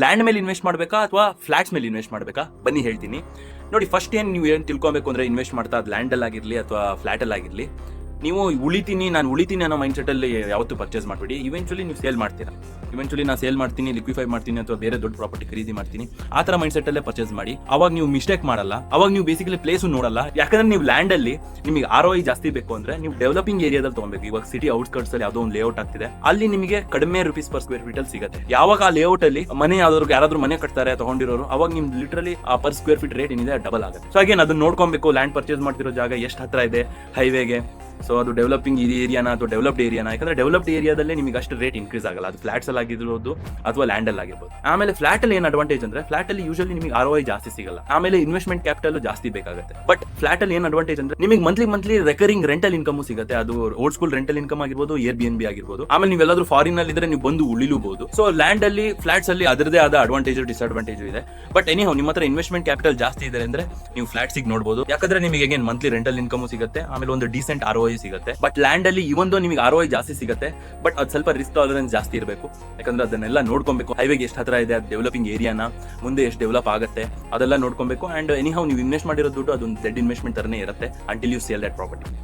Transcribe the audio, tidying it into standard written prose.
Land ಮೇಲೆ invest ಮಾಡಬೇಕಾ ಅಥವಾ ಫ್ಲಾಟ್ಸ್ ಮೇಲೆ ಇನ್ವೆಸ್ಟ್ ಮಾಡಬೇಕಾ ಬನ್ನಿ ಹೇಳ್ತೀನಿ. ನೋಡಿ, ಫಸ್ಟ್ ನೀವು ಏನು ತಿಳ್ಕೊಬೇಕು ಅಂದ್ರೆ ಇನ್ವೆಸ್ಟ್ ಮಾಡ್ತಾ ಅದು ಲ್ಯಾಂಡಲ್ಲಿ ಆಗಿರಲಿ ಅಥವಾ ಫ್ಲಾಟಲ್ಲಿ ಆಗಿರಲಿ, ನೀವು ನಾನು ಉಳಿತೀನಿ ಅನ್ನೋ ಮೈಂಡ್ ಸೆಟ್ಟಲ್ಲಿ ಯಾವತ್ತೂ ಪರ್ಚೇಸ್ ಮಾಡಬೇಡಿ. ಇವೆಂಚುಲಿ ನೀವು ಸೇಲ್ ಮಾಡ್ತೀರಾ, ನಾನು ಸೇಲ್ ಮಾಡ್ತೀನಿ, ಲಿಕ್ವಿಫೈ ಮಾಡ್ತೀನಿ ಅಥವಾ ಬೇರೆ ದೊಡ್ಡ ಪ್ರಾಪರ್ಟಿ ಖರೀದಿ ಮಾಡ್ತೀನಿ, ಆ ಥರ ಮೈಂಡ್ ಸೆಟ್ಟಲ್ಲೇ ಪರ್ಚೇಸ್ ಮಾಡಿ. ಅವಾಗ ನೀವು ಮಿಸ್ಟೇಕ್ ಮಾಡಲ್ಲ, ಅವಾಗ ನೀವು ಬೇಸಿಕಲಿ ಪ್ಲೇಸು ನೋಡಲ್ಲ. ಯಾಕಂದ್ರೆ ನೀವು ಲ್ಯಾಂಡಲ್ಲಿ ನಿಮಗೆ ROI ಜಾಸ್ತಿ ಬೇಕು ಅಂದ್ರೆ ನೀವು ಡೆವಲಪಿಂಗ್ ಏರಿಯಾದಲ್ಲಿ ತಗೊಬೇಕು. ಇವಾಗ ಸಿಟಿ ಔಟ್ಸ್ಕರ್ಟ್ಸ್ ಅಲ್ಲಿ ಯಾವುದೋ ಒಂದು ಲೇಔಟ್ ಆಗ್ತಿದೆ, ಅಲ್ಲಿ ನಿಮಗೆ ಕಡಿಮೆ ರೂಪೀಸ್ ಪರ್ ಸ್ಕ್ವೇರ್ ಫೀಟ್ ಅಲ್ಲಿ ಸಿಗುತ್ತೆ. ಯಾವಾಗ ಆ ಲೇಔಟ್ ಅಲ್ಲಿ ಮನೆ ಯಾರಾದ್ರೂ ಮನೆ ಕಟ್ತಾರೆ ತಗೊಂಡಿರೋರು, ಅವಾಗ ನಿಮ್ ಲಿಟರಲಿ ಆ ಪರ್ ಸ್ಕ್ವೇರ್ ಫೀಟ್ ರೇಟ್ ಏನಿದೆ ಡಬಲ್ ಆಗುತ್ತೆ. ಸೊ ಅಗೇನ್ ಅದನ್ನ ನೋಡ್ಕೊಬೇಕು, ಲ್ಯಾಂಡ್ ಪರ್ಚೇಸ್ ಮಾಡ್ತಿರೋ ಜಾಗ ಎಷ್ಟು ಹತ್ರ ಇದೆ ಹೈವೇಗೆ, ಸೊ ಅದು ಡೆವಲಪಿಂಗ್ ಏರಿಯಾನ ಅಥವಾ ಡೆವಲಪ್ಡ್ ಏರಿಯಾನ. ಯಾಕಂದ್ರೆ ಡೆವಲಪ್ಡ್ ಏರಿಯಾದಲ್ಲೇ ನಿಮಗೆ ಅಷ್ಟು ರೇಟ್ ಇನ್ಕ್ರೀಸ್ ಆಗಲ್ಲ, ಅದು ಫ್ಲಾಟ್ಸ್ ಅಲ್ಲಿ ಆಗಿರ್ಬೋದು ಅಥವಾ ಲ್ಯಾಂಡ್ ಅಲ್ಲಿ ಆಗಿರ್ಬೋದು. ಆಮೇಲೆ ಫ್ಲಾಟ್ ಅಲ್ಲಿ ಏನು ಅಡ್ವಾಂಟೇಜ್ ಅಂದ್ರೆ, ಫ್ಲಾಟ್ ಅಲ್ಲಿ ಯೂಶಲಿ ನಿಮಗೆ ROI ಜಾಸ್ತಿ ಸಿಗಲ್ಲ, ಆಮೇಲೆ ಇನ್ವೆಸ್ಟ್ಮೆಂಟ್ ಕ್ಯಾಪಿಟಲ್ ಜಾಸ್ತಿ ಬೇಕಾಗುತ್ತೆ. ಬಟ್ ಫ್ಲಾಟ್ ಅಲ್ಲಿ ಏನು ಅಡ್ವಾಂಟೇಜ್ ಅಂದ್ರೆ ನಿಮಗೆ ಮಂತ್ಲಿ ರೆಕರಿಂಗ್ ರೆಂಟಲ್ ಇನ್ಕಮ್ ಸಿಗುತ್ತೆ. ಅದು ಓಲ್ಡ್ ಸ್ಕೂಲ್ ರೆಂಟಲ್ ಇನ್ಕಮ್ ಆಗಿರ್ಬೋದು, Airbnb ಆಗಿರ್ಬೋದು. ಆಮೇಲೆ ನೀವೆಲ್ಲಾದ್ರೂ ಫಾರಿನ್ ಅಲ್ಲಿ ಇದ್ರೆ ನೀವು ಬಂದು ಉಳಿಲೂಬಹುದು. ಸೊ ಲ್ಯಾಂಡ್ ಅಲ್ಲಿ, ಫ್ಲಾಟ್ಸ್ ಅಲ್ಲಿ ಅದರದೇ ಆದ ಅಡ್ವಾಂಟೇಜ್ ಡಿಸ್ಅಡ್ವಾಂಟೇಜ್ ಇದೆ. ಬಟ್ ಎನಿಹೌ ನಿಮ್ಮ ಹತ್ರ ಇನ್ವೆಸ್ಟ್ಮೆಂಟ್ ಕ್ಯಾಪಿಟಲ್ ಜಾಸ್ತಿ ಇದೆ ಅಂದ್ರೆ ನೀವು ಫ್ಲಾಟ್ಸ್ ನೋಡಬಹುದು. ಯಾಕಂದ್ರೆ ನಿಮಗೆ ಅಗೇನ್ ಮಂತ್ಲಿ ರೆಂಟಲ್ ಇನ್ಕಮ್ ಸಿಗುತ್ತೆ, ಆಮೇಲೆ ಒಂದು ಡೀಸೆಂಟ್ ROI ಸಿಗುತ್ತೆ. ಬಟ್ ಲ್ಯಾಂಡ್ ಅಲ್ಲಿ ಇವೊಂದು ನಿಮಗೆ ROI ಜಾಸ್ತಿ ಸಿಗುತ್ತೆ, ಬಟ್ ಅದು ಸ್ವಲ್ಪ ರಿಸ್ಕ್ ಟಾಲರೆನ್ಸ್ ಜಾಸ್ತಿ ಇರಬೇಕು. ಯಾಕಂದ್ರೆ ಅದನ್ನೆಲ್ಲ ನೋಡ್ಕೊಬೇಕು, ಹೈವೇಗೆ ಎಷ್ಟು ಹತ್ರ ಇದೆ, ಡೆವಲಪಿಂಗ್ ಏರಿಯಾನ ಮುಂದೆ ಎಷ್ಟು ಡೆವಲಪ್ ಆಗುತ್ತೆ ಅದೆಲ್ಲ ನೋಡ್ಕೊಬೇಕು. ಅಂಡ್ ಎನಿಹೌ ನೀವು ಇನ್ವೆಸ್ಟ್ ಮಾಡಿರೋ ದುಡ್ಡು ಅದೊಂದು ಡೆಡ್ ಇನ್ವೆಸ್ಟ್ಮೆಂಟ್ ತರನೇ ಇರುತ್ತೆ until you sale that property.